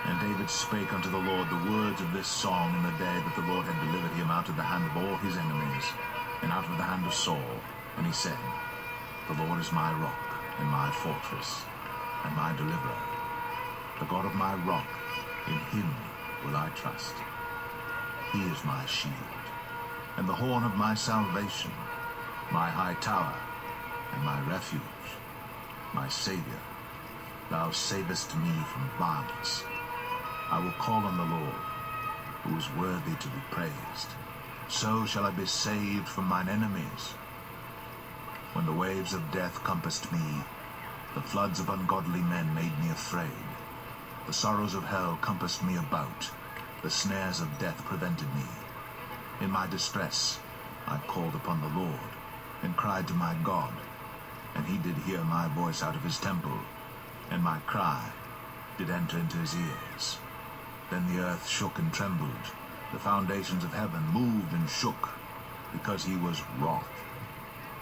And David spake unto the Lord the words of this song in the day that the Lord had delivered him out of the hand of all his enemies, and out of the hand of Saul. And he said, The Lord is my rock, and my fortress, and my deliverer. The God of my rock, in him will I trust. He is my shield, and the horn of my salvation, my high tower, and my refuge, my saviour. Thou savest me from violence. I will call on the Lord, who is worthy to be praised. So shall I be saved from mine enemies. When the waves of death compassed me, the floods of ungodly men made me afraid. The sorrows of hell compassed me about. The snares of death prevented me. In my distress I called upon the Lord, and cried to my God, and he did hear my voice out of his temple, and my cry did enter into his ears. Then the earth shook and trembled, the foundations of heaven moved and shook, because he was wroth.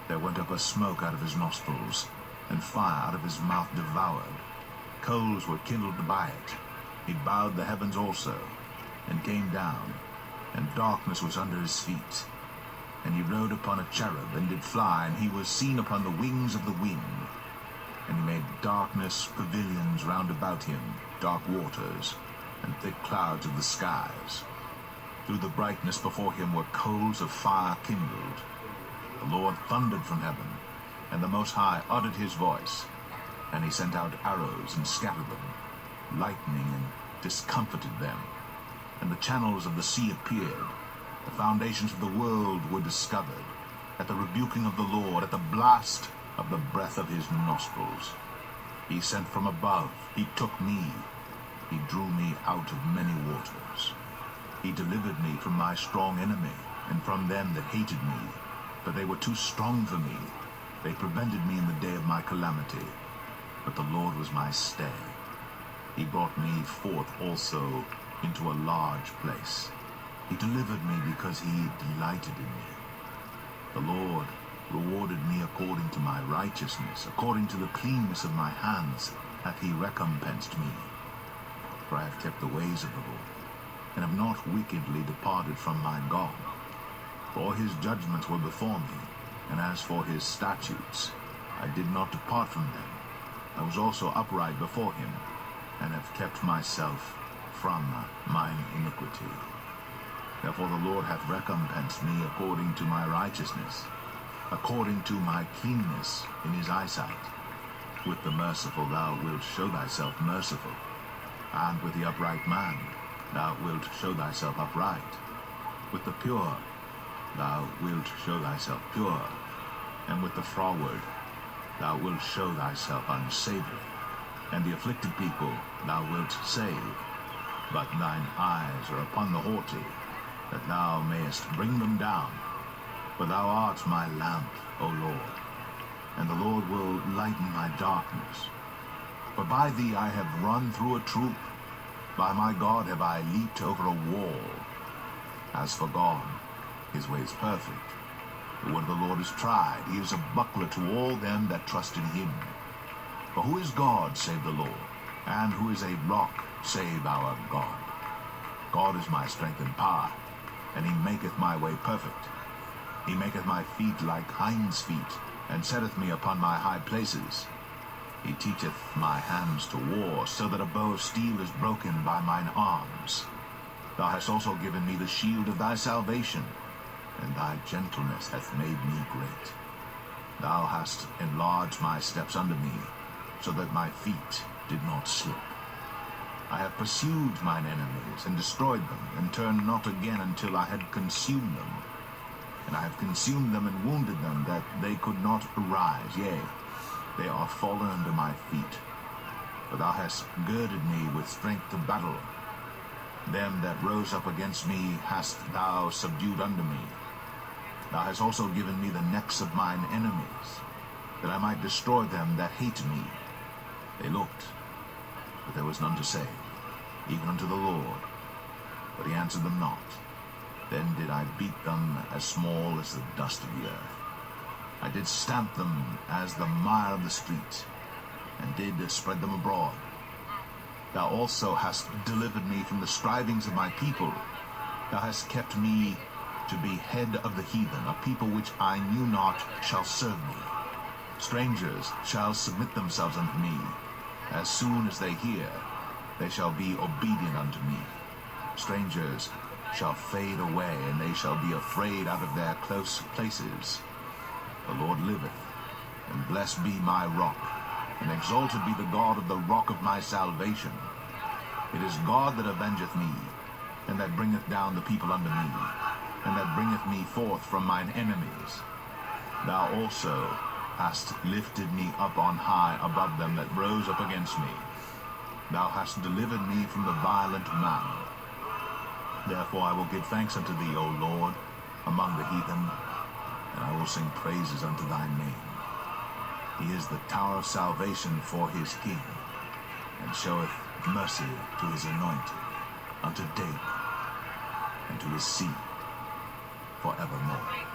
There went up a smoke out of his nostrils, and fire out of his mouth devoured. Coals were kindled by it. He bowed the heavens also, and came down, and darkness was under his feet. And he rode upon a cherub, and did fly, and he was seen upon the wings of the wind. And he made darkness pavilions round about him, dark waters, and thick clouds of the skies. Through the brightness before him were coals of fire kindled. The Lord thundered from heaven, and the Most High uttered his voice, and he sent out arrows and scattered them, lightning and discomfited them. And the channels of the sea appeared, the foundations of the world were discovered, at the rebuking of the Lord, at the blast of the breath of his nostrils. He sent from above, he took me, he drew me out of many waters. He delivered me from my strong enemy, and from them that hated me, for they were too strong for me. They prevented me in the day of my calamity, but the Lord was my stay. He brought me forth also into a large place. He delivered me because he delighted in me. The Lord rewarded me according to my righteousness, according to the cleanness of my hands hath he recompensed me. For I have kept the ways of the Lord, and have not wickedly departed from my God. For his judgments were before me, and as for his statutes, I did not depart from them. I was also upright before him, and have kept myself from mine iniquity. Therefore the Lord hath recompensed me according to my righteousness, according to my keenness in his eyesight. With the merciful thou wilt show thyself merciful, and with the upright man thou wilt show thyself upright. With the pure thou wilt show thyself pure, and with the froward thou wilt show thyself unsavory. And the afflicted people thou wilt save, but thine eyes are upon the haughty, that thou mayest bring them down. For thou art my lamp, O Lord, and the Lord will lighten my darkness. For by thee I have run through a troop, by my God have I leaped over a wall. As for God, his way is perfect. The word of the Lord is tried. He is a buckler to all them that trust in him. For who is God save the Lord? And who is a rock save our God? God is my strength and power, and he maketh my way perfect. He maketh my feet like hinds' feet, and setteth me upon my high places. He teacheth my hands to war, so that a bow of steel is broken by mine arms. Thou hast also given me the shield of thy salvation, and thy gentleness hath made me great. Thou hast enlarged my steps under me, so that my feet did not slip. I have pursued mine enemies, and destroyed them, and turned not again until I had consumed them. And I have consumed them and wounded them, that they could not arise. Yea, they are fallen under my feet. For thou hast girded me with strength to battle. Them that rose up against me hast thou subdued under me. Thou hast also given me the necks of mine enemies, that I might destroy them that hate me. They looked, but there was none to save, even unto the Lord, but he answered them not. Then did I beat them as small as the dust of the earth. I did stamp them as the mire of the street, and did spread them abroad. Thou also hast delivered me from the strivings of my people. Thou hast kept me to be head of the heathen. A people which I knew not shall serve me. Strangers shall submit themselves unto me. As soon as they hear, they shall be obedient unto me. Strangers shall fade away, and they shall be afraid out of their close places. The Lord liveth, and blessed be my rock, and exalted be the God of the rock of my salvation. It is God that avengeth me, and that bringeth down the people unto me, and that bringeth me forth from mine enemies. Thou also hast lifted me up on high above them that rose up against me. Thou hast delivered me from the violent man. Therefore I will give thanks unto thee, O Lord, among the heathen, and I will sing praises unto thy name. He is the tower of salvation for his king, and showeth mercy to his anointed, unto David, and to his seed forevermore.